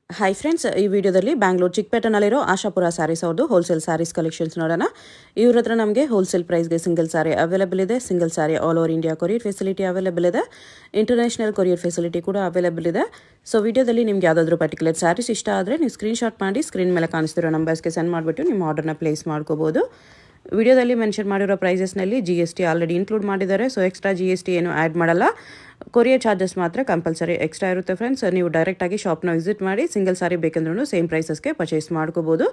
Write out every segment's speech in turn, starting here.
Hi friends, ಈ ವಿಡಿಯೋದಲ್ಲಿ ಬ್ಯಾಂಗ್ಳೂರು ಚಿಕ್ಕಪೇಟೆನಲ್ಲಿರೋ ಆಶಾಪುರ ಸ್ಯಾರೀಸ್ ಅವ್ರದ್ದು ಹೋಲ್ಸೇಲ್ ಸ್ಯಾರೀಸ್ ಕಲೆಕ್ಷನ್ಸ್ ನೋಡೋಣ. ಇವ್ರ ಹತ್ರ ನಮಗೆ ಹೋಲ್ಸೇಲ್ ಪ್ರೈಸ್ಗೆ ಸಿಂಗಲ್ ಸ್ಯಾರಿ ಅವೈಲೇಬಲ್ ಇದೆ. Single sari all over India courier facility available ಇದೆ. ಇಂಟರ್ನ್ಯಾಷನಲ್ ಕೊರಿಯರ್ ಫೆಸಿಲಿಟಿ ಕೂಡ ಅವೈಲೇಬಲ್ ಇದೆ. ಸೊ ವಿಡಿಯೋದಲ್ಲಿ ನಿಮ್ಗೆ ಯಾವುದಾದ್ರೂ ಪರ್ಟಿಕ್ಯುಲರ್ ಸ್ಯಾರೀಸ್ ಇಷ್ಟ ಆದರೆ ನೀವು ಸ್ಕ್ರೀನ್ಶಾಟ್ ಮಾಡಿ ಸ್ಕ್ರೀನ್ ಮೇಲೆ ಕಾಣಿಸ್ತಿರೋ ನಂಬರ್ಸ್ಗೆ ಸೆಂಡ್ ಮಾಡಿಬಿಟ್ಟು ನಿಮ್ಮ ಆರ್ಡರ್ನ ಪ್ಲೇಸ್ ಮಾಡ್ಕೋಬೋದು. ವಿಡಿಯೋದಲ್ಲಿ ಮೆನ್ಷನ್ ಮಾಡಿರೋ ಪ್ರೈಸಸ್ನಲ್ಲಿ GST ಆಲ್ರೆಡಿ ಇನ್ಕ್ಲೂಡ್ ಮಾಡಿದ್ದಾರೆ. ಸೊ ಎಕ್ಸ್ಟ್ರಾ GST ಏನು ಆ್ಯಡ್ ಮಾಡಲ್ಲ. ಕೊರಿಯರ್ ಚಾರ್ಜಸ್ ಮಾತ್ರ ಕಂಪಲ್ಸರಿ ಎಕ್ಸ್ಟ್ರಾ ಇರುತ್ತೆ ಫ್ರೆಂಡ್ಸ್. ನೀವು ಡೈರೆಕ್ಟಾಗಿ ಶಾಪ್ನ ವಿಸಿಟ್ ಮಾಡಿ ಸಿಂಗಲ್ ಸಾರಿ ಬೇಕಂದ್ರೂ ಸೇಮ್ ಪ್ರೈಸಸ್ಗೆ ಪರ್ಚೇಸ್ ಮಾಡ್ಕೋಬೋದು.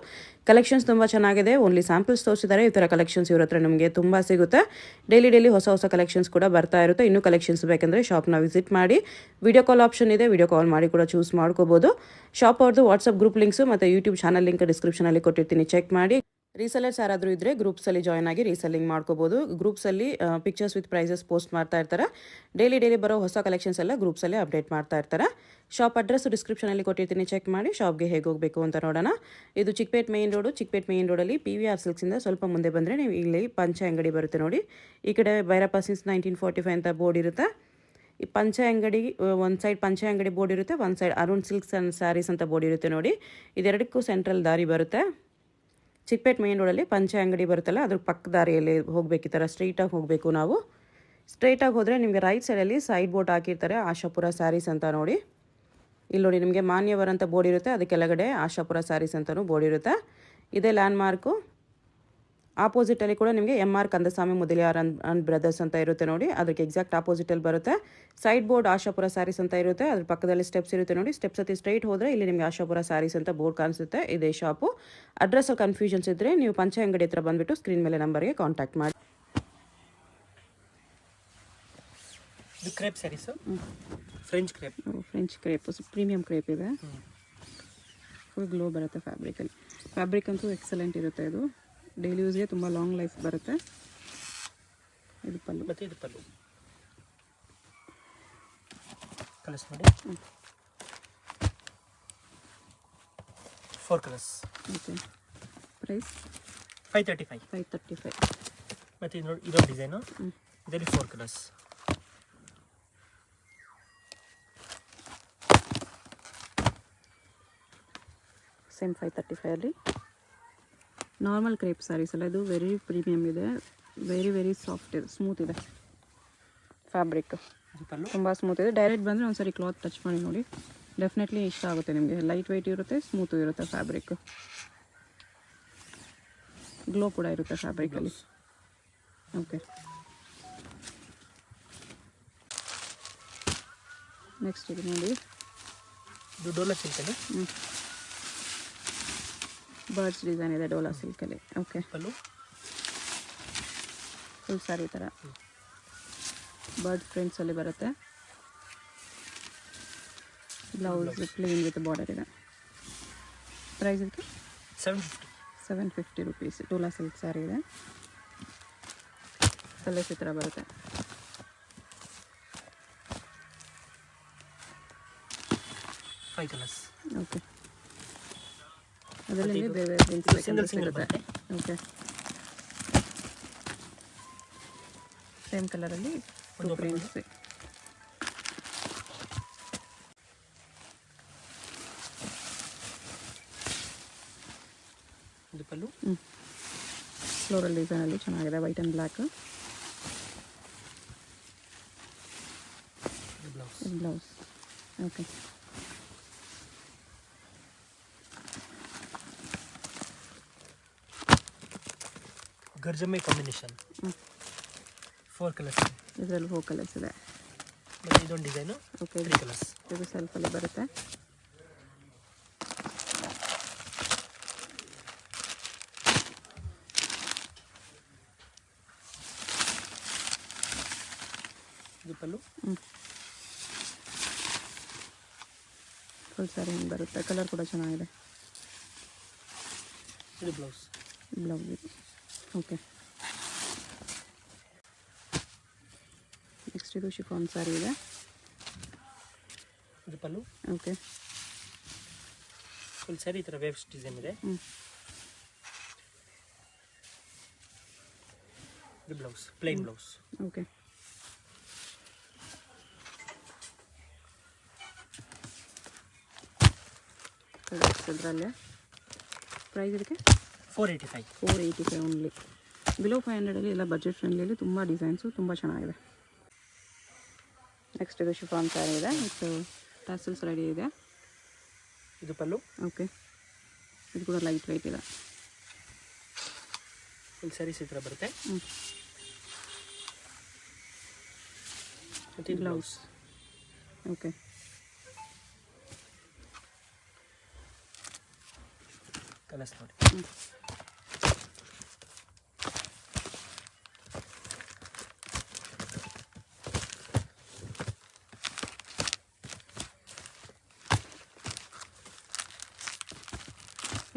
ಕಲೆಕ್ಷನ್ಸ್ ತುಂಬ ಚೆನ್ನಾಗಿದೆ. ಓನ್ಲಿ ಸ್ಯಾಂಪಲ್ಸ್ ತೋರಿಸಿದ್ದಾರೆ. ಈ ಥರ ಕಲೆಕ್ಷನ್ಸ್ ಇವ್ರ ಹತ್ರ ನಮಗೆ ತುಂಬ ಸಿಗುತ್ತೆ. ಡೈಲಿ ಹೊಸ ಕಲೆಕ್ಷನ್ಸ್ ಕೂಡ ಬರ್ತಾ ಇರುತ್ತೆ. ಇನ್ನೂ ಕಲೆಕ್ಷನ್ಸ್ ಬೇಕಂದರೆ ಶಾಪ್ನ ವಿಸಿಟ್ ಮಾಡಿ. ವಿಡಿಯೋ ಕಾಲ್ ಆಪ್ಷನ್ ಇದೆ, ವಿಡಿಯೋ ಕಾಲ್ ಮಾಡಿ ಕೂಡ ಚೂಸ್ ಮಾಡ್ಕೋಬೋದು. ಶಾಪ್ ಅವ್ರದ್ದು ವಾಟ್ಸಪ್ ಗ್ರೂಪ್ ಲಿಂಕ್ಸು ಮತ್ತು ಯೂಟ್ಯೂಬ್ ಚಾನಲ್ ಲಿಂಕ್ ಡಿಸ್ಕ್ರಿಪ್ಷನಲ್ಲಿ ಕೊಟ್ಟಿರ್ತೀನಿ, ಚೆಕ್ ಮಾಡಿ. ರೀಸೆಲರ್ಸ್ ಯಾರಾದರೂ ಇದ್ದರೆ ಗ್ರೂಪ್ಸಲ್ಲಿ ಜಾಯ್ನ್ ಆಗಿ ರೀಸೆಲ್ಲಿಂಗ್ ಮಾಡ್ಕೋಬೋದು. ಗ್ರೂಪ್ಸಲ್ಲಿ ಪಿಕ್ಚರ್ಸ್ ವಿತ್ ಪ್ರೈಸಸ್ ಪೋಸ್ಟ್ ಮಾಡ್ತಾ ಇರ್ತಾರೆ. ಡೈಲಿ ಬರೋ ಹೊಸ ಕಲೆಕ್ಷನ್ಸ್ ಎಲ್ಲ ಗ್ರೂಪ್ಸಲ್ಲೇ ಅಪ್ಡೇಟ್ ಮಾಡ್ತಾ ಇರ್ತಾರೆ. ಶಾಪ್ ಅಡ್ರೆಸ್ ಡಿಸ್ಕ್ರಿಪ್ಷನಲ್ಲಿ ಕೊಟ್ಟಿರ್ತೀನಿ, ಚೆಕ್ ಮಾಡಿ. ಶಾಪ್ಗೆ ಹೇಗೆ ಹೋಗಬೇಕು ಅಂತ ನೋಡೋಣ. ಇದು Chickpete main road. Chickpete main ರೋಡಲ್ಲಿ PVR ಸಿಲ್ಕ್ಸಿಂದ ಸ್ವಲ್ಪ ಮುಂದೆ ಬಂದರೆ ನೀವು ಇಲ್ಲಿ ಪಂಚೆ ಅಂಗಡಿ ಬರುತ್ತೆ ನೋಡಿ. ಈ ಕಡೆ ಭೈರಪ್ಪ ಸಿನ್ಸ್ 1945 ಅಂತ ಬೋರ್ಡ್ ಇರುತ್ತೆ. ಈ ಪಂಚೆ ಅಂಗಡಿ ಒಂದು ಸೈಡ್ ಪಂಚೆ ಅಂಗಡಿ ಬೋರ್ಡ್ ಇರುತ್ತೆ, ಒಂದು side Arun silks and sarees ಅಂತ ಬೋರ್ಡ್ ಇರುತ್ತೆ ನೋಡಿ. ಇದೆರಡಕ್ಕೂ ಸೆಂಟ್ರಲ್ ದಾರಿ ಬರುತ್ತೆ. ಚಿಕ್ಕಪೇಟೆ ಮೇನ್ ರೋಡಲ್ಲಿ ಪಂಚೆ ಅಂಗಡಿ ಬರುತ್ತಲ್ಲ, ಅದ್ರ ಪಕ್ಕ ದಾರಿಯಲ್ಲಿ ಹೋಗಬೇಕು. ಈ ಥರ ಸ್ಟ್ರೈಟಾಗಿ ಹೋಗಬೇಕು. ನಾವು ಸ್ಟ್ರೈಟಾಗಿ ಹೋದರೆ ನಿಮಗೆ ರೈಟ್ ಸೈಡಲ್ಲಿ ಸೈಡ್ ಬೋರ್ಡ್ ಹಾಕಿರ್ತಾರೆ, ಆಶಾಪುರ ಸ್ಯಾರೀಸ್ ಅಂತ ನೋಡಿ. ಇಲ್ಲಿ ನೋಡಿ ನಿಮಗೆ ಮಾನ್ಯವರ್ ಅಂತ ಬೋರ್ಡ್ ಇರುತ್ತೆ, ಅದಕ್ಕೆ ಕೆಳಗಡೆ ಆಶಾಪುರ ಸ್ಯಾರೀಸ್ ಅಂತಲೂ ಬೋರ್ಡ್ ಇರುತ್ತೆ. ಇದೇ ಲ್ಯಾಂಡ್ ಮಾರ್ಕು. ಆಪೋಸಿಟಲ್ಲಿ ಕೂಡ ನಿಮಗೆ MR Kandaswamy Mudaliar and brothers ಅಂತ ಇರುತ್ತೆ ನೋಡಿ. ಅದಕ್ಕೆ ಎಕ್ಸಾಕ್ಟ್ ಆಪೋಸಿಟಲ್ಲಿ ಬರುತ್ತೆ. ಸೈಡ್ ಬೋರ್ಡ್ ಆಶಾಪುರ ಸ್ಯಾರೀಸ್ ಅಂತ ಇರುತ್ತೆ, ಅದ್ರ ಪಕ್ಕದಲ್ಲಿ ಸ್ಟೆಪ್ಸ್ ಇರುತ್ತೆ ನೋಡಿ. ಸ್ಟೆಪ್ಸ್ ಹತ್ತಿ ಸ್ಟ್ರೈಟ್ ಹೋದರೆ ಇಲ್ಲಿ ನಿಮಗೆ ಆಶಾಪುರ ಸ್ಯಾರೀಸ್ ಅಂತ ಬೋರ್ಡ್ ಕಾಣಿಸುತ್ತೆ. ಇದೇ ಶಾಪು. ಅಡ್ರೆಸ್ ಕನ್ಫ್ಯೂಷನ್ಸ್ ಇದ್ದರೆ ನೀವು ಪಂಚೆ ಅಂಗಡಿ ಹತ್ರ ಬಂದುಬಿಟ್ಟು ಸ್ಕ್ರೀನ್ ಮೇಲೆ ನಂಬರ್ಗೆ ಕಾಂಟ್ಯಾಕ್ಟ್ ಮಾಡಿ. ಇದು crepe sarees, French crepe. French crepe premium crepe ಇದೆ. ಫುಲ್ ಗ್ಲೋ ಬರುತ್ತೆ ಫ್ಯಾಬ್ರಿಕಲ್ಲಿ. ಫ್ಯಾಬ್ರಿಕ್ ಅಂತೂ ಎಕ್ಸಲೆಂಟ್ ಇರುತ್ತೆ. ಇದು ಡೈಲಿ ಯೂಸ್ಗೆ ತುಂಬ ಲಾಂಗ್ ಲೈಫ್ ಬರುತ್ತೆ. ಇದು ಪಲ್ಲು ಮತ್ತು ಇದು ಪಲ್ಲು. ಕಲರ್ಸ್ ನೋಡಿ, 4 ಕಲರ್ಸ್. ಓಕೆ. ಪ್ರೈಸ್ 535. ಮತ್ತು ಇದು ನೋಡಿ, ಇದೊಂದು ಡಿಸೈನು. ಇದರಲ್ಲಿ 4 ಕಲರ್ಸ್. ಸೇಮ್ 535ಅಲ್ಲಿ ನಾರ್ಮಲ್ ಕ್ರೇಪ್ ಸ್ಯಾರೀಸ್ ಅಲ್ಲ, ಇದು ವೆರಿ ಪ್ರೀಮಿಯಮ್ ಇದೆ. ವೆರಿ ಸಾಫ್ಟ್ ಇದೆ, ಸ್ಮೂತ್ ಇದೆ ಫ್ಯಾಬ್ರಿಕ್. ತುಂಬ ಸ್ಮೂತ್ ಇದೆ. ಡೈರೆಕ್ಟ್ ಬಂದರೆ ಒಂದು ಸರಿ ಕ್ಲಾತ್ ಟಚ್ ಮಾಡಿ ನೋಡಿ, ಡೆಫಿನೆಟ್ಲಿ ಇಷ್ಟ ಆಗುತ್ತೆ ನಿಮಗೆ. ಲೈಟ್ ವೆಯ್ಟ್ ಇರುತ್ತೆ, ಸ್ಮೂತು ಇರುತ್ತೆ ಫ್ಯಾಬ್ರಿಕ್. ಗ್ಲೋ ಕೂಡ ಇರುತ್ತೆ ಫ್ಯಾಬ್ರಿಕಲ್ಲಿ. ಓಕೆ. ನೆಕ್ಸ್ಟ್ ಇದು ನೋಡಿ, ಇದು ಡೋಲಾ ಸಿಲ್ಕಲ್ಲಿ ಬರ್ಡ್ಸ್ ಡಿಸೈನ್ ಇದೆ ಡೋಲಾ ಸಿಲ್ಕಲ್ಲಿ. ಓಕೆ. ಪಲ್ಲು ಫುಲ್ ಸ್ಯಾರಿ ಥರ ಬರ್ಡ್ ಪ್ರಿಂಟ್ಸಲ್ಲಿ ಬರುತ್ತೆ. ಬ್ಲೌಸ್ ಪ್ಲೇನ್ ವಿತ್ ಬಾರ್ಡರ್ ಇದೆ. ಪ್ರೈಸ್ ಇದಕ್ಕೆ 750 ರುಪೀಸ್. ಡೋಲಾ ಸಿಲ್ಕ್ ಸ್ಯಾರಿ ಇದೆ. ಕಲರ್ಸ್ ಈ ಥರ ಬರುತ್ತೆ. Five colours. ಓಕೆ. ಅದರಲ್ಲಿ ಬೇರೆ ಪ್ರಿಂಟ್ಸ್ ಸಿಗುತ್ತೆ. ಓಕೆ. ಸೇಮ್ ಕಲರಲ್ಲಿ 2 ಪ್ರಿಂಟ್ಸ್. ಇದು ಪಲ್ಲು. ಫ್ಲೋರಲ್ ಡಿಸೈನಲ್ಲಿ ಚೆನ್ನಾಗಿದೆ, white and black. Blouse. Okay. ಗರ್ಜಮ್ಮೆ ಕಾಂಬಿನೇಷನ್. 4 ಕಲರ್ಸ್. ಇದರಲ್ಲಿ 4 ಕಲರ್ಸ್ ಇದೆ. ಮತ್ತು ಇದೊಂದು ಡಿಸೈನು. ಓಕೆ. 3 ಕಲರ್ಸ್. ಇದು ಸೆಲ್ಫಲ್ಲಿ ಬರುತ್ತೆ. ಇದು ಪಲ್ಲು. ಫುಲ್ ಸ್ಯಾರಿ ಹಿಂಗೆ ಬರುತ್ತೆ. ಕಲರ್ ಕೂಡ ಚೆನ್ನಾಗಿದೆ. ಇದು ಬ್ಲೌಸ್. ಇದು. ಓಕೆ. ನೆಕ್ಸ್ಟ್ ಇದು ಶಿಫಾನ್ ಸ್ಯಾರಿ ಇದೆ. ಇದು ಪಲ್ಲು. ಓಕೆ. ಫುಲ್ ಸ್ಯಾರಿ ಈ ಥರ ವೇವ್ಸ್ ಡಿಸೈನ್ ಇದೆ. ಇದು blouse, plain blouse. Okay. Colours ಅದರಲ್ಲೇ. ಪ್ರೈಸ್ ಇದಕ್ಕೆ 485. 485 ಓನ್ಲಿ. ಬಿಲೋ 500 ಎಲ್ಲ ಬಜೆಟ್ ಫ್ರೆಂಡ್ಲಿಯಲ್ಲಿ ತುಂಬ ಡಿಸೈನ್ಸು ತುಂಬ ಚೆನ್ನಾಗಿದೆ. ನೆಕ್ಸ್ಟ್ ಇದು ಶಿಫಾನ್ ಸ್ಯಾರಿ ಇದೆ, ಇದು ಟ್ಯಾಸಲ್ಸ್ ರೆಡಿ ಇದೆ. ಇದು ಪಲ್ಲು. ಓಕೆ, ಇದು ಕೂಡ ಲೈಟ್ ವೆಯ್ಟ್ ಇದೆ. ಫುಲ್ ಸ್ಯಾರೀಸ್ ಈ ಥರ ಬರುತ್ತೆ. ಮತ್ತು ಇದು ಬ್ಲೌಸ್. ಓಕೆ, ಕಲರ್ಸ್ ನೋಡಿ.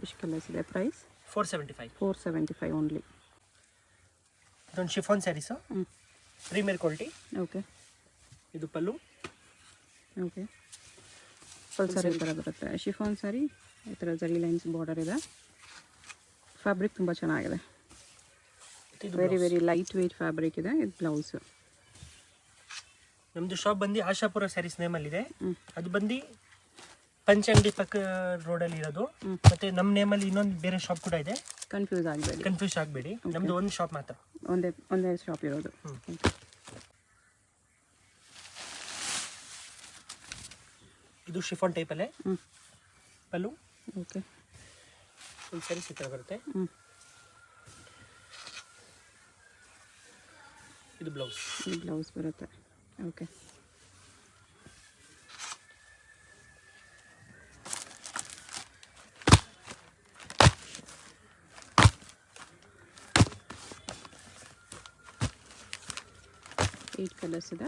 ಎಷ್ಟು ಕಲರ್ಸ್ ಇದೆ? ಪ್ರೈಸ್ 475. 475 ಓನ್ಲಿ. ಇದೊಂದು chiffon sarees, premier quality. Okay, ಇದು ಪಲ್ಲು. ಓಕೆ, ಫುಲ್ ಸ್ಯಾರಿ ಈ ಥರ ಬರುತ್ತೆ. ಶಿಫಾನ್ ಸ್ಯಾರಿ ಈ ಥರ ಜರಿ ಲೈನ್ಸ್ ಬಾರ್ಡರ್ ಇದೆ. ಫ್ಯಾಬ್ರಿಕ್ ತುಂಬ ಚೆನ್ನಾಗಿದೆ, very very light weight fabric ಇದೆ. ಇದು ಬ್ಲೌಸು. ನಮ್ಮದು ಶಾಪ್ ಬಂದು ಆಶಾಪುರ ಸ್ಯಾರೀಸ್ ನೇಮಲ್ಲಿದೆ. ಅದು ಬಂದು ಪಂಚಂಗಡಿ ಪಕ್ಕ ರೋಡಲ್ಲಿ ಇರೋದು. ಮತ್ತೆ ನಮ್ಮ ನೇಮಲ್ಲಿ ಇನ್ನೊಂದು ಬೇರೆ ಶಾಪ್ ಕೂಡ ಇದೆ. ಕನ್ಫ್ಯೂಸ್ ಆಗಬೇಡಿ. ನಮ್ಮದು ಒಂದು ಶಾಪ್ ಮಾತ್ರ, ಒಂದೇ ಶಾಪ್ ಇರೋದು. ಇದು ಶಿಫಾನ್ ಟೈಪಲ್ಲೇ ಪಲ್ಲು. ಓಕೆ, ಫುಲ್ ಸ್ಯಾರೀಸ್ ಈ ಥರ ಬರುತ್ತೆ. ಇದು ಬ್ಲೌಸ್. ಇದು ಬ್ಲೌಸ್ ಬರುತ್ತೆ. ಓಕೆ, ಏಟ್ ಕಲರ್ಸ್ ಇದೆ.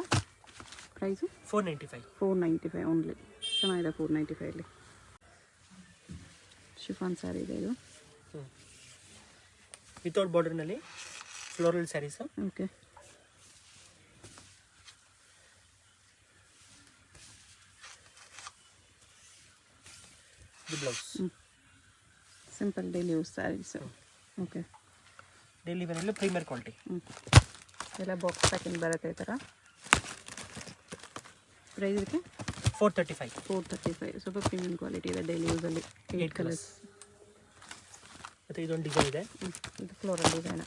ಪ್ರೈಸು 495. 495 ಓನ್ಲಿ. ಚೆನ್ನಾಗಿದೆ 495ಅಲ್ಲಿ. ಶಿಫಾನ್ ಸ್ಯಾರಿ ಇದೆ ಇದು. ವಿತೌಟ್ ಬಾರ್ಡರ್ನಲ್ಲಿ ಫ್ಲೋರಲ್ ಸ್ಯಾರೀಸು. ಓಕೆ, ಇದು blouse. Simple daily use sarees. Okay, daily ವೇರಲ್ಲಿ ಪ್ರೀಮಿಯರ್ ಕ್ವಾಲಿಟಿ. ಎಲ್ಲ ಬಾಕ್ಸ್ ಪ್ಯಾಕಿಂಗ್ ಬರುತ್ತೆ ಈ ಥರ. ಪ್ರೈಸ್ ಇದಕ್ಕೆ 435. 435. ಸ್ವಲ್ಪ ಪ್ರೀಮಿಯಂ ಕ್ವಾಲಿಟಿ ಇದೆ ಡೈಲಿ ಯೂಸಲ್ಲಿ. 8 ಕಲರ್ಸ್. ಮತ್ತು ಇದೊಂದು ಡಿಸೈನ್ ಇದೆ. ಇದು ಫ್ಲೋರಲ್ ಡಿಸೈನ್.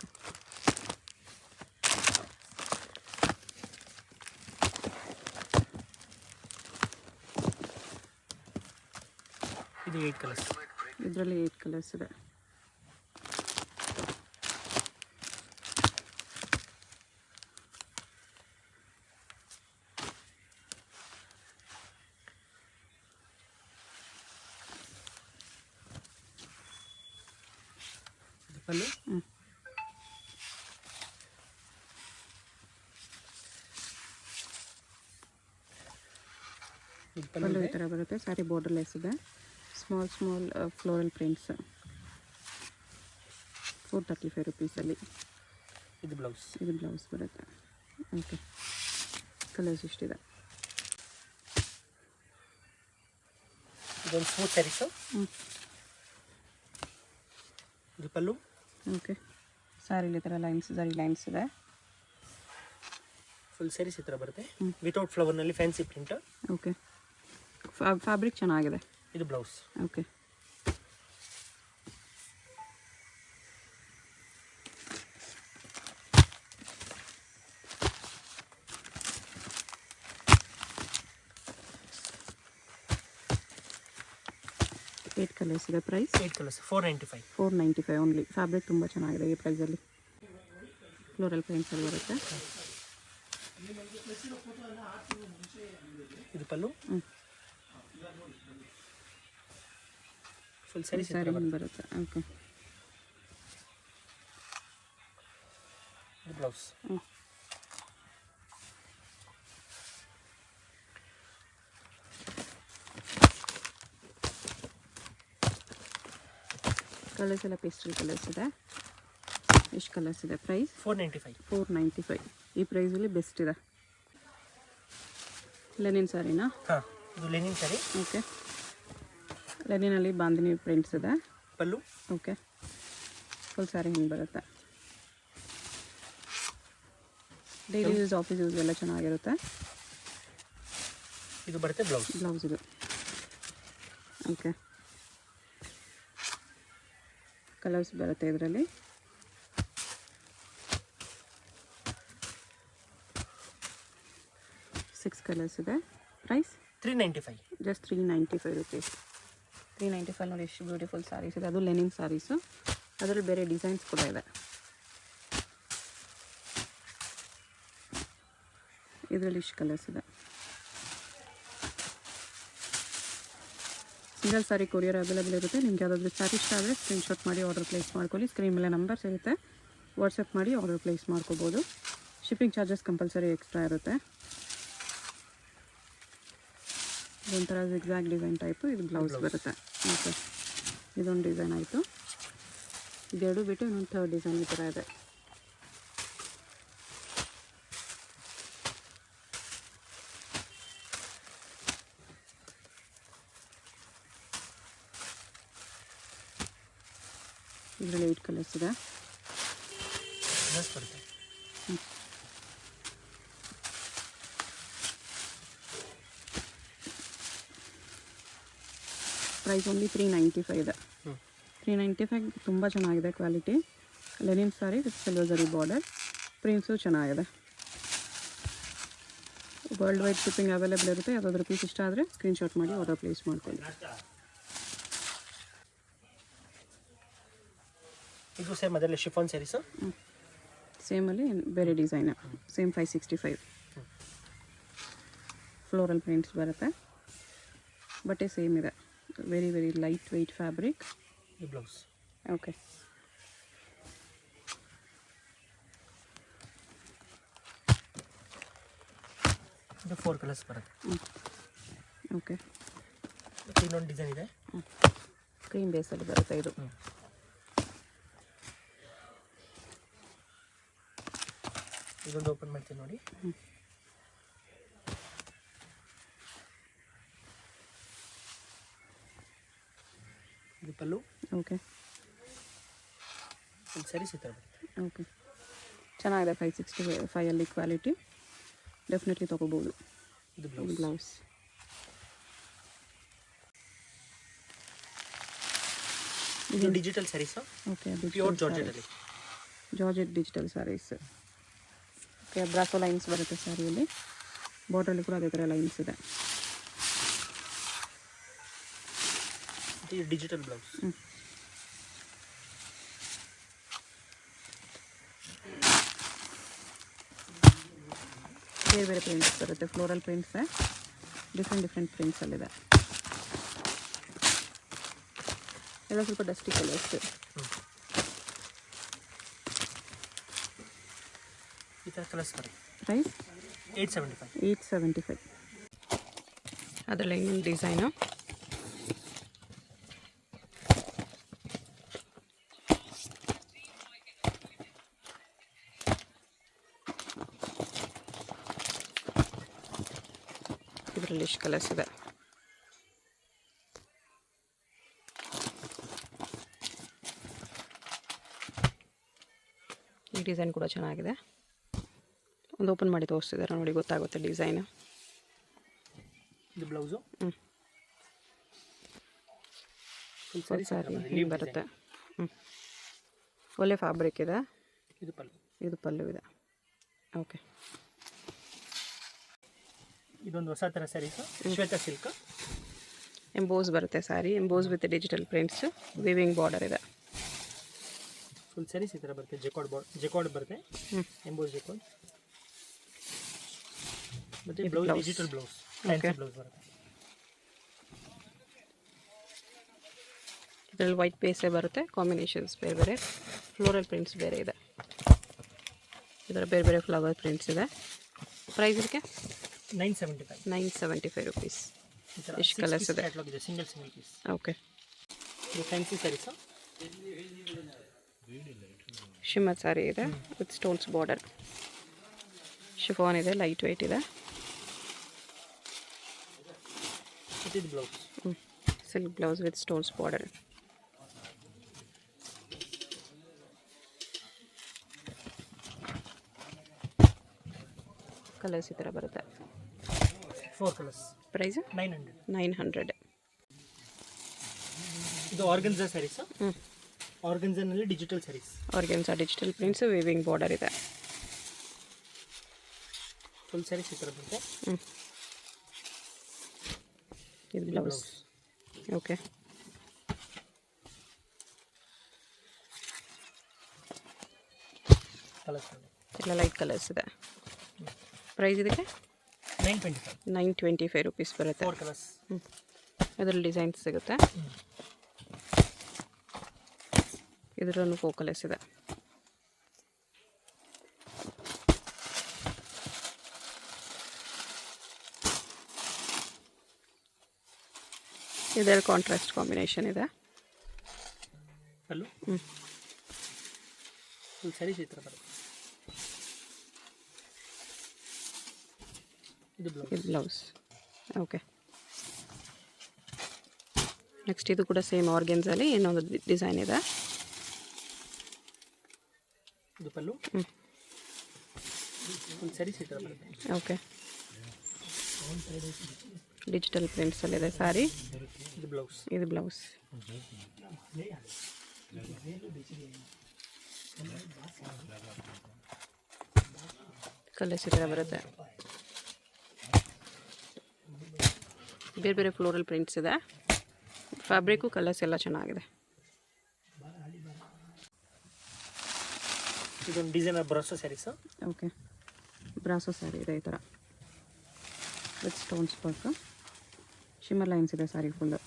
ಇದು 8 ಕಲರ್ಸ್. ಇದರಲ್ಲಿ 8 ಕಲರ್ಸ್ ಇದೆ. ಪಲ್ಲು. ಪಲ್ಲು ಈ ಥರ ಬರುತ್ತೆ. ಸ್ಯಾರಿ ಬಾರ್ಡರ್ಲೆಸ್ ಇದೆ. Small floral prints. 435 ರುಪೀಸಲ್ಲಿ. ಇದು ಬ್ಲೌಸ್. ಇದು ಬ್ಲೌಸ್ ಬರುತ್ತೆ. ಓಕೆ, ಕಲರ್ಸ್ ಇಷ್ಟಿದೆ. ಇದೊಂದು ಸ್ಮೂತ್ ಸ್ಯಾರೀಸು. ಇದು ಪಲ್ಲು. ಓಕೆ, ಸ್ಯಾರಿಲಿ ಈ ಥರ ಜರಿ ಲೈನ್ಸ್ ಇದೆ. ಫುಲ್ ಸ್ಯಾರೀಸ್ ಈ ಥರ ಬರುತ್ತೆ. ವಿತೌಟ್ ಫ್ಲವರ್ನಲ್ಲಿ ಫ್ಯಾನ್ಸಿ ಪ್ರಿಂಟ್. ಓಕೆ, ಫ್ಯಾಬ್ರಿಕ್ ಚೆನ್ನಾಗಿದೆ. ಇದು ಬ್ಲೌಸ್. ಓಕೆ, ಏಟ್ ಕಲರ್ಸ್ ಇದೆ. Price 8 colours. 495. 495 ಓನ್ಲಿ. ಫ್ಯಾಬ್ರಿಕ್ ತುಂಬ ಚೆನ್ನಾಗಿದೆ ಈ ಪ್ರೈಸಲ್ಲಿ. ಫ್ಲೋರಲ್ ಪ್ರಿಂಟ್ಸಲ್ಲಿ ಬರುತ್ತೆ. ಇದು ಪಲ್ಲು. ಫುಲ್ ಸ್ಯಾರೀಸ್ ಬರುತ್ತೆ. ಓಕೆ, ಇದು ಬ್ಲೌಸ್. ಕಲರ್ಸ್ ಎಲ್ಲ ಪೇಸ್ಟಲ್ ಕಲರ್ಸ್ ಇದೆ. ಎಷ್ಟು ಕಲರ್ಸ್ ಇದೆ? ಪ್ರೈಸ್ 495. 495. ಈ ಪ್ರೈಸಲ್ಲಿ ಬೆಸ್ಟ್ ಇದೆ. ಲೆನಿನ್ ಸ್ಯಾರಿನಾ? ಹಾಂ, ಇದು ಲೆನಿನ್ ಸ್ಯಾರಿ. ಓಕೆ, ಲೆನಿನಲ್ಲಿ ಬಾಂದಿನಿ ಪ್ರಿಂಟ್ಸ್ ಇದೆ. ಪಲ್ಲು. ಓಕೆ, ಫುಲ್ ಸ್ಯಾರಿ ಹಿಂಗೆ ಬರುತ್ತೆ. ಡೈಲಿ ಯೂಸ್, ಆಫೀಸ್ ಯೂಸ್ ಎಲ್ಲ ಚೆನ್ನಾಗಿರುತ್ತೆ. ಇದು ಬರುತ್ತೆ ಬ್ಲೌಸ್. ಬ್ಲೌಸ್ ಇದು. ಓಕೆ, ಕಲರ್ಸ್ ಬರುತ್ತೆ ಇದರಲ್ಲಿ. ಸಿಕ್ಸ್ ಕಲರ್ಸ್ ಇದೆ. ಪ್ರೈಸ್ 395. Just 395 rupees. 395 ನೋಡಿ ಎಷ್ಟು ಬ್ಯೂಟಿಫುಲ್ ಸ್ಯಾರೀಸ್ ಇದೆ. ಅದು ಲೆನಿನ್ ಸ್ಯಾರೀಸು, ಅದರಲ್ಲಿ ಬೇರೆ ಡಿಸೈನ್ಸ್ ಕೂಡ ಇದೆ. ಇದರಲ್ಲಿ ಇಷ್ಟು ಕಲರ್ಸ್ ಇದೆ. ಸಿಂಗಲ್ ಸ್ಯಾರಿ ಕೊರಿಯರ್ ಅವೈಲೇಬಲ್ ಇರುತ್ತೆ. ನಿಮ್ಗೆ ಯಾವುದಾದ್ರೂ ಸ್ಯಾರಿ ಇಷ್ಟ ಆದರೆ ಸ್ಕ್ರೀನ್ಶಾಟ್ ಮಾಡಿ ಆರ್ಡರ್ ಪ್ಲೇಸ್ ಮಾಡ್ಕೊಳ್ಳಿ. ಸ್ಕ್ರೀನ್ ಮೇಲೆ ನಂಬರ್ಸ್ ಇರುತ್ತೆ, ವಾಟ್ಸಪ್ ಮಾಡಿ ಆರ್ಡರ್ ಪ್ಲೇಸ್ ಮಾಡ್ಕೋಬೋದು. ಶಿಪ್ಪಿಂಗ್ ಚಾರ್ಜಸ್ ಕಂಪಲ್ಸರಿ ಎಕ್ಸ್ಟ್ರಾ ಇರುತ್ತೆ. ಇದೊಂಥರ ಜಿಗ್ಜಾಗ್ ಡಿಸೈನ್ ಟೈಪು. ಇದು ಬ್ಲೌಸ್ ಬರುತ್ತೆ. ಓಕೆ, ಇದೊಂದು ಡಿಸೈನ್ ಆಯಿತು. ಇದೆರಡು ಬಿಟ್ಟು ಇನ್ನೊಂದು ಥರ್ಡ್ ಡಿಸೈನ್ ಈ ಥರ ಇದೆ. ಇದರಲ್ಲಿ 8 ಕಲರ್ಸ್ ಇದೆ. ಪ್ರೈಸ್ ಓನ್ಲಿ 395 ಇದೆ. 395 ತುಂಬ ಚೆನ್ನಾಗಿದೆ quality. Lenin sorry with silver ಜರಿ ಬಾರ್ಡರ್. ಪ್ರಿಂಟ್ಸು ಚೆನ್ನಾಗಿದೆ. ವರ್ಲ್ಡ್ ವೈಡ್ ಶಿಪ್ಪಿಂಗ್ ಅವೈಲೇಬಲ್ ಇರುತ್ತೆ. ಯಾವುದಾದ್ರೂ ಪೀಸ್ ಇಷ್ಟ ಆದರೆ ಸ್ಕ್ರೀನ್ಶಾಟ್ ಮಾಡಿ ಆರ್ಡರ್ ಪ್ಲೇಸ್ ಮಾಡ್ಕೊಳ್ಳಿ. ಇದು ಸೇಮ್ ಅದರಲ್ಲಿ ಶಿಫಾನ್ ಸ್ಯಾರೀಸು. ಸೇಮಲ್ಲಿ ಬೇರೆ ಡಿಸೈನ್. ಸೇಮ್ 565. ಫ್ಲೋರಲ್ ಪ್ರಿಂಟ್ಸ್ ಬರುತ್ತೆ. ಬಟ್ಟೆ ಸೇಮ್ ಇದೆ. Very very light weight fabric. ಈ ಬ್ಲೌಸ್. ಓಕೆ, ಇದು 4 ಕಲರ್ಸ್ ಬರುತ್ತೆ. ಓಕೆ, ಮತ್ತು ಇನ್ನೊಂದು ಡಿಸೈನ್ ಇದೆ. ಕ್ರೀಮ್ ಬೇಸಲ್ಲಿ ಬರುತ್ತೆ ಇದು. ಇದೊಂದು ಓಪನ್ ಮಾಡ್ತೀನಿ ನೋಡಿ. ಇದು ಪಲ್ಲು. ಓಕೆ, ಒಂದು ಸ್ಯಾರೀಸ್ ಈ ಥರ ಬರುತ್ತೆ. ಓಕೆ, ಚೆನ್ನಾಗಿದೆ. 565 ಅಲ್ಲಿ ಕ್ವಾಲಿಟಿ ಡೆಫಿನೆಟ್ಲಿ ತೊಗೋಬೋದು. ಇದು ಬ್ಲೌಸ್. ಇದು ಡಿಜಿಟಲ್ ಸ್ಯಾರೀಸ್. ಓಕೆ, ಪ್ಯೂರ್ ಜಾರ್ಜೆಟಲ್ಲಿ. Georgette digital sarees. ಓಕೆ, ಬ್ರಾಸೋ ಲೈನ್ಸ್ ಬರುತ್ತೆ ಸ್ಯಾರಿಯಲ್ಲಿ. ಬಾರ್ಡ್ರಲ್ಲಿ ಕೂಡ ಅದೇ ಥರ ಲೈನ್ಸ್ ಇದೆ. ಇದು ಡಿಜಿಟಲ್ ಬ್ಲೌಸ್. ಬೇರೆ ಬೇರೆ ಪ್ರಿಂಟ್ಸ್ ಬರುತ್ತೆ. ಫ್ಲೋರಲ್ ಪ್ರಿಂಟ್ಸ್, ಡಿಫ್ರೆಂಟ್ ಪ್ರಿಂಟ್ಸಲ್ಲಿದೆ. ಎಲ್ಲ ಸ್ವಲ್ಪ ಡಸ್ಟಿ ಕಲರ್ಸ್. ಈ ಥರ ಕಲರ್ಸ್ ಬರುತ್ತೆ. ಪ್ರೈಸ್ 875. ಅದರಲ್ಲಿ ಇನ್ನೊಂದು ಡಿಸೈನು. ಇದರಲ್ಲಿ ಇಷ್ಟು ಕಲರ್ಸ್ ಇದೆ. ಈ ಡಿಸೈನ್ ಕೂಡ ಚೆನ್ನಾಗಿದೆ. ಒಂದು ಓಪನ್ ಮಾಡಿ ತೋರಿಸ್ತಿದ್ದಾರೆ ನೋಡಿ, ಗೊತ್ತಾಗುತ್ತೆ ಡಿಸೈನ್. ಇದು ಬ್ಲೌಸು. ಸಾರಿ ಬರುತ್ತೆ. ಒಳ್ಳೆ ಫ್ಯಾಬ್ರಿಕ್ ಇದೆ. ಇದು ಪಲ್ಲು ಇದೆ. ಓಕೆ, ಇದೊಂದು ಹೊಸ ಥರ ಸ್ಯಾರೀಸ್. ಶ್ವೇತ ಸಿಲ್ಕ್. ಎಂಬೋಸ್ ಬರುತ್ತೆ saree. Emboss with digital prints, weaving border ಇದೆ. ಫುಲ್ ಸ್ಯಾರೀಸ್ ಈ ಥರ ಬರುತ್ತೆ. ಜೆಕಾರ್ಡ್ ಬರುತ್ತೆ. Emboss jacquard. ಮತ್ತು blouse digital blouse. Fancy blouse ಬರುತ್ತೆ. ಇದರಲ್ಲಿ ವೈಟ್ ಬೇಸೇ ಬರುತ್ತೆ. ಕಾಂಬಿನೇಷನ್ಸ್ ಬೇರೆ ಬೇರೆ. ಫ್ಲೋರಲ್ ಪ್ರಿಂಟ್ಸ್ ಬೇರೆ ಇದೆ. ಇದರ ಬೇರೆ ಬೇರೆ ಫ್ಲವರ್ ಪ್ರಿಂಟ್ಸ್ ಇದೆ. ಪ್ರೈಸ್ ಇದಕ್ಕೆ 975 ರುಪೀಸ್. ಎಷ್ಟು ಕಲರ್ಸ್ ಇದೆ? Single piece. ಓಕೆ, ಇದು ಫ್ಯಾನ್ಸಿ ಸ್ಯಾರೀಸ್. ಶಿಮ್ಮರ್ ಸ್ಯಾರಿ ಇದೆ ವಿತ್ ಸ್ಟೋನ್ಸ್ ಬಾರ್ಡರ್. ಶಿಫಾನ್ ಇದೆ, ಲೈಟ್ ವೆಯ್ಟ್ ಇದೆ. ಇದು blouse. Silk blouse with stones border. Colours ಈ ಥರ ಬರುತ್ತೆ. 4 ಕಲರ್ಸ್. ಪ್ರೈಸ್ 900. ಇದು ಆರ್ಗನ್ಜಾ ಸ್ಯಾರೀಸ್. ಆರ್ಗನ್ಸನಲ್ಲಿ digital sarees. Organza digital prints weaving border ಇದೆ. ಫುಲ್ ಸ್ಯಾರೀಸ್ ಈ ಥರ ಬರುತ್ತೆ. ಇದು ಬ್ಲೌಸ್. ಓಕೆ, ಕಲರ್ಸ್ ಎಲ್ಲ ಲೈಟ್ ಕಲರ್ಸ್ ಇದೆ. ಪ್ರೈಸ್ ಇದಕ್ಕೆ 925. 925 ರುಪೀಸ್ ಬರುತ್ತೆ. 4 ಕಲರ್ಸ್. ಇದರಲ್ಲಿ ಡಿಸೈನ್ಸ್ ಸಿಗುತ್ತೆ. ಇದರಲ್ಲೂ 4 ಕಲರ್ಸ್ ಇದೆ. ಇದರ ಕಾಂಟ್ರಾಸ್ಟ್ ಕಾಂಬಿನೇಷನ್ ಇದೆ. ಅಲ್ಲೂ ಫುಲ್ ಸ್ಯಾರೀಸ್ ಈ ಥರ ಬರುತ್ತೆ. ಇದು ಬ್ಲೌಸ್. ಓಕೆ, ನೆಕ್ಸ್ಟ್ ಇದು ಕೂಡ ಸೇಮ್ ಆರ್ಗೆನ್ಸಲ್ಲಿ ಇನ್ನೊಂದು ಡಿಸೈನ್ ಇದೆ. ಇದು ಪಲ್ಲು. ಫುಲ್ ಸ್ಯಾರೀಸ್ ಈ ಥರ ಬರುತ್ತೆ. ಓಕೆ, ಡಿಜಿಟಲ್ ಪ್ರಿಂಟ್ಸಲ್ಲಿದೆ ಸ್ಯಾರಿ. ಇದು ಬ್ಲೌಸ್. ಇದು ಬ್ಲೌಸ್. ಕಲರ್ಸ್ ಈ ಥರ ಬರುತ್ತೆ. ಬೇರೆ ಬೇರೆ ಫ್ಲೋರಲ್ ಪ್ರಿಂಟ್ಸ್ ಇದೆ. ಫ್ಯಾಬ್ರಿಕ್ಕು ಕಲರ್ಸ್ ಎಲ್ಲ ಚೆನ್ನಾಗಿದೆ. ಇದೊಂದು designer brasso sarees. Okay, brasso saree ಇದೆ ಈ ಥರ with stones work. Shimmer lines ಇದೆ ಸ್ಯಾರಿ ಫುಲ್ಲು.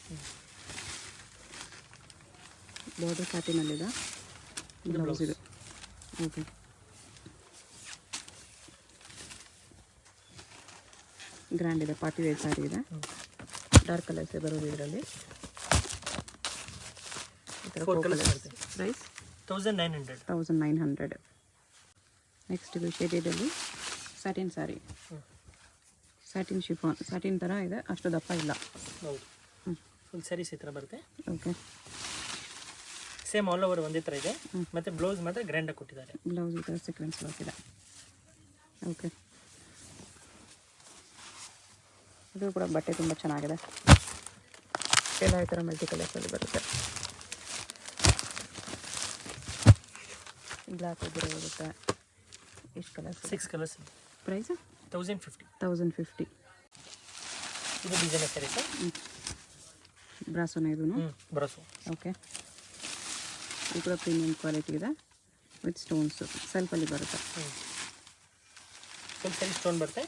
ಬಾರ್ಡರ್ ಸ್ಯಾಟಿನಲ್ಲಿದೆ. ಬ್ಲೌಸ್ ಇದು. ಓಕೆ, ಗ್ರ್ಯಾಂಡ್ ಇದೆ. ಪಾರ್ಟಿ ವೇರ್ ಸ್ಯಾರಿ ಇದೆ. ಡಾರ್ಕ್ ಕಲರ್ಸ್ ಬರೋದು ಇದರಲ್ಲಿ. ಈ ಥರ 4 ಕಲರ್ಸ್. ಪ್ರೈಸ್ 1900. 1900. ನೆಕ್ಸ್ಟ್ ಇದು ಶೇಡೆಡಲ್ಲಿ satin saree. Satin chiffon. Satin ಥರ ಇದೆ, ಅಷ್ಟು ದಪ್ಪ ಇಲ್ಲ. ಹೌದು. ಫುಲ್ ಸ್ಯಾರೀಸ್ ಈ ಥರ ಬರುತ್ತೆ. ಓಕೆ, ಸೇಮ್ ಆಲ್ ಓವರ್ ಒಂದೇ ಥರ ಇದೆ. ಮತ್ತು ಬ್ಲೌಸ್ ಮಾತ್ರ ಗ್ರ್ಯಾಂಡಾಗಿ ಕೊಟ್ಟಿದ್ದಾರೆ. ಬ್ಲೌಸ್ ಈ ಥರ ಸೀಕ್ವೆನ್ಸ್ ವರ್ಕ್ ಇದೆ. ಓಕೆ, ಇದು ಕೂಡ ಬಟ್ಟೆ ತುಂಬ ಚೆನ್ನಾಗಿದೆ. ಎಲ್ಲ ಈ ಥರ ಮಲ್ಟಿ ಕಲರ್ಸಲ್ಲಿ ಬರುತ್ತೆ. ಬ್ಲ್ಯಾಕ್ ಒಬ್ಬರು ಬರುತ್ತೆ. ಎಷ್ಟು ಕಲರ್ಸ್? 6 ಕಲರ್ಸ್. ಪ್ರೈಸ್ 1050. 1050. ಇದು ಡಿಸೈನರ್ ಸ್ಯಾರೀಸ್. ಬ್ರಾಸೋನ ಇದು. ಬ್ರಾಸೋ. ಓಕೆ, ಇದು ಕೂಡ ಪ್ರೀಮಿಯಂ ಕ್ವಾಲಿಟಿ ಇದೆ ವಿತ್ ಸ್ಟೋನ್ಸು. ಸೆಲ್ಫಲ್ಲಿ ಬರುತ್ತೆ. ಫುಲ್ ಸ್ಯಾರಿ ಸ್ಟೋನ್ ಬರುತ್ತೆ.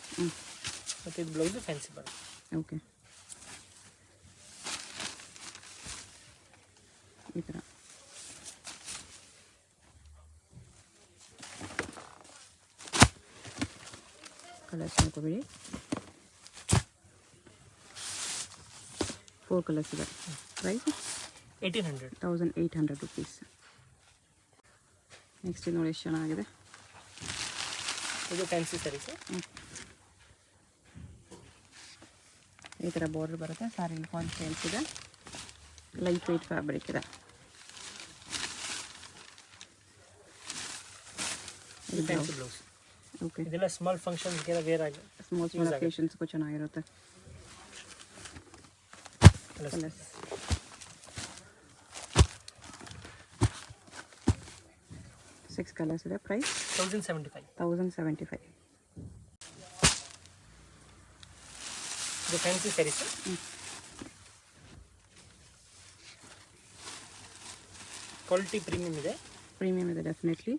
ಮತ್ತು ಇದು ಬ್ಲೌಸು ಫ್ಯಾನ್ಸಿ ಬರುತ್ತೆ. ಓಕೆ, ಈ ಥರ ಕಲರ್ಸ್ ನೋಡ್ಕೊಬೇಡಿ. 4 ಕಲರ್ಸ್ ಇದೆ. ಪ್ರೈಸ್ 1800. 1800 ರುಪೀಸ್. ನೆಕ್ಸ್ಟ್ ನೋಡಿ ಎಷ್ಟು ಚೆನ್ನಾಗಿದೆ. ಇದು ಫ್ಯಾನ್ಸಿ ಸ್ಯಾರೀಸ್. ಈ ಥರ ಬಾರ್ಡರ್ ಬರುತ್ತೆ. ಸ್ಯಾರಿ ಫಾಲ್ ಸ್ಟೈಲ್ಸ್ ಇದೆ. ಲೈಟ್ ವೆಯ್ಟ್ ಫ್ಯಾಬ್ರಿಕ್ ಇದೆ. ಇದು ಫ್ಯಾನ್ಸಿ ಬ್ಲೌಸ್. ಓಕೆ, ಇದೆಲ್ಲ ಸ್ಮಾಲ್ ಫಂಕ್ಷನ್ಸ್ಗೆಲ್ಲ ವೇರ್ ಆಗಿ ಸ್ಮಾಲ್ ಅಕೇಷನ್ಸ್ಗೂ ಚೆನ್ನಾಗಿರುತ್ತೆ. ಕಲರ್ಸ್ 6 ಕಲರ್ಸ್ ಇದೆ. ಪ್ರೈಸ್ 1075. 1075. ಇದು ಫ್ಯಾನ್ಸಿ ಸ್ಯಾರೀಸ್. ಕ್ವಾಲಿಟಿ ಪ್ರೀಮಿಯಂ ಇದೆ. ಪ್ರೀಮಿಯಂ ಇದೆ ಡೆಫಿನೆಟ್ಲಿ.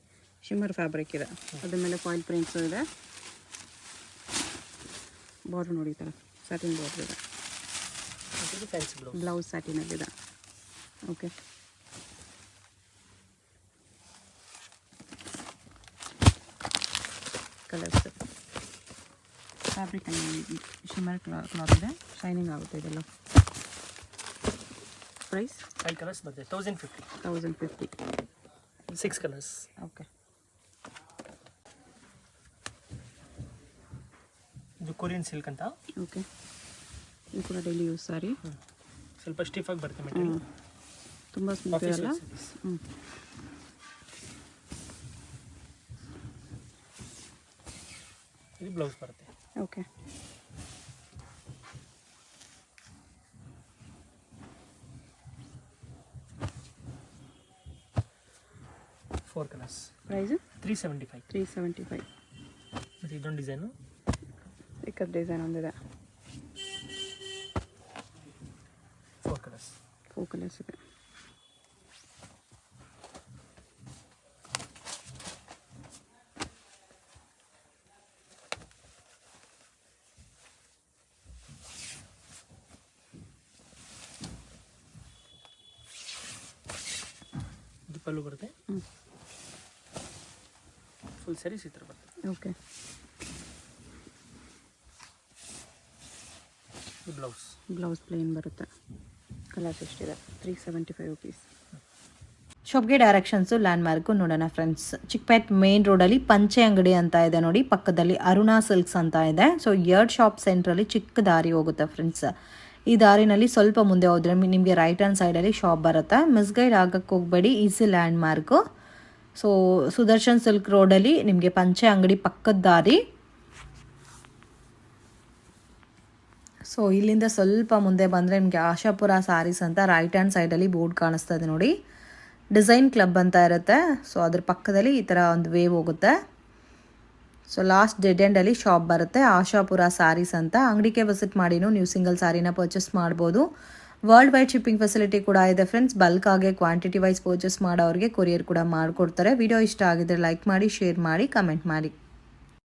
ಶಿಮ್ಮರ್ ಫ್ಯಾಬ್ರಿಕ್ ಇದೆ. ಅದ್ರ ಮೇಲೆ ಫಾಯಿಲ್ ಪ್ರಿಂಟ್ಸು ಇದೆ. ಬಾರ್ಡರ್ ನೋಡಿ ಈ ಥರ ಸ್ಯಾಟಿನ್ ಬಾರ್ಡರ್ ಇದೆ. ಇದು ಫ್ಯಾನ್ಸಿ ಬ್ಲೌಸ್. ಬ್ಲೌಸ್ ಸ್ಯಾಟಿನಲ್ಲಿದೆ. Okay, colours. Fabric shimmer cloth ಇದೆ. ಶೈನಿಂಗ್ ಆಗುತ್ತೆ ಇದೆಲ್ಲ. ಪ್ರೈಸ್ 5 ಕಲರ್ಸ್ ಬರುತ್ತೆ. 1050. 1050. 6 ಕಲರ್ಸ್. ಓಕೆ, ಇದು ಕೊರಿಯನ್ ಸಿಲ್ಕ್ ಅಂತ. ಓಕೆ, ಇದು ಕೂಡ ಡೈಲಿ ಯೂಸ್ ಸ್ಯಾರಿ. ಸ್ವಲ್ಪ ಸ್ಟಿಫ್ ಆಗಿ ಬರುತ್ತೆ ಮೆಟೀರಿಯಲ್. ತುಂಬ ಸ್ಮೂತ್ ಇರಲ್ಲ. ಇದು ಬ್ಲೌಸ್ ಬರುತ್ತೆ. Okay, 4 colours. ಪ್ರೈಸು 375. 375. ಮತ್ತು ಇದೊಂದು ಡಿಸೈನು. ಚಿಕ್ಕದ ಡಿಸೈನ್ ಒಂದಿದೆ. 4 ಕಲರ್ಸ್. 4 ಕಲರ್ಸ್ ಇದೆ. ಇದು ಪಲ್ಲು ಬರುತ್ತೆ. ಫುಲ್ ಸ್ಯಾರೀಸ್ ಈ ಥರ ಬರುತ್ತೆ. ಓಕೆ. ಬ್ಲೌಸ್ ಪ್ಲೇನ್ ಬರುತ್ತೆ. ಕಲರ್ಸ್ ಎಷ್ಟಿದೆ? 375 ರುಪೀಸ್. ಶಾಪ್ಗೆ ಡೈರೆಕ್ಷನ್ಸು ಲ್ಯಾಂಡ್ ಮಾರ್ಕು ನೋಡೋಣ ಫ್ರೆಂಡ್ಸ್. ಚಿಕ್ಕಪೇಟ್ ಮೇನ್ ರೋಡಲ್ಲಿ ಪಂಚೆ ಅಂಗಡಿ ಅಂತ ಇದೆ ನೋಡಿ, ಪಕ್ಕದಲ್ಲಿ ಅರುಣಾ ಸಿಲ್ಕ್ಸ್ ಅಂತ ಇದೆ. ಸೊ 2 ಶಾಪ್ ಸೆಂಟ್ರಲ್ಲಿ ಚಿಕ್ಕ ದಾರಿ ಹೋಗುತ್ತೆ ಫ್ರೆಂಡ್ಸ್. ಈ ದಾರಿನಲ್ಲಿ ಸ್ವಲ್ಪ ಮುಂದೆ ಹೋದರೆ ನಿಮಗೆ ರೈಟ್ ಹ್ಯಾಂಡ್ ಸೈಡಲ್ಲಿ ಶಾಪ್ ಬರುತ್ತೆ. ಮಿಸ್ಗೈಡ್ ಆಗಕ್ಕೆ ಹೋಗಬೇಡಿ, easy land mark. So Sudarshan silk ರೋಡಲ್ಲಿ ನಿಮಗೆ ಪಂಚೆ ಅಂಗಡಿ ಪಕ್ಕದ ದಾರಿ. ಸೊ ಇಲ್ಲಿಂದ ಸ್ವಲ್ಪ ಮುಂದೆ ಬಂದರೆ ನಿಮಗೆ ಆಶಾಪುರ ಸ್ಯಾರೀಸ್ ಅಂತ ರೈಟ್ ಹ್ಯಾಂಡ್ ಸೈಡಲ್ಲಿ ಬೋರ್ಡ್ ಕಾಣಿಸ್ತಾ ಇದೆ ನೋಡಿ. ಡಿಸೈನ್ ಕ್ಲಬ್ ಅಂತ ಇರುತ್ತೆ. ಸೊ ಅದ್ರ ಪಕ್ಕದಲ್ಲಿ ಈ ಥರ ಒಂದು ವೇವ್ ಹೋಗುತ್ತೆ. ಸೊ ಲಾಸ್ಟ್ ಡೆಡ್ ಎಂಡಲ್ಲಿ ಶಾಪ್ ಬರುತ್ತೆ, ಆಶಾಪುರ ಸ್ಯಾರೀಸ್ ಅಂತ. ಅಂಗಡಿಗೆ ವಿಸಿಟ್ ಮಾಡಿನೂ ನೀವು ಸಿಂಗಲ್ ಸ್ಯಾರಿನ ಪರ್ಚೇಸ್ ಮಾಡ್ಬೋದು. ವರ್ಲ್ಡ್ ವೈಡ್ ಶಿಪ್ಪಿಂಗ್ ಫೆಸಿಲಿಟಿ ಕೂಡ ಇದೆ ಫ್ರೆಂಡ್ಸ್. ಬಲ್ಕ್ ಆಗಿ ಕ್ವಾಂಟಿಟಿ ವೈಸ್ ಪರ್ಚೇಸ್ ಮಾಡೋರಿಗೆ ಕೊರಿಯರ್ ಕೂಡ ಮಾಡಿಕೊಡ್ತಾರೆ. ವಿಡಿಯೋ ಇಷ್ಟ ಆಗಿದ್ರೆ ಲೈಕ್ ಮಾಡಿ, ಶೇರ್ ಮಾಡಿ, ಕಮೆಂಟ್ ಮಾಡಿ.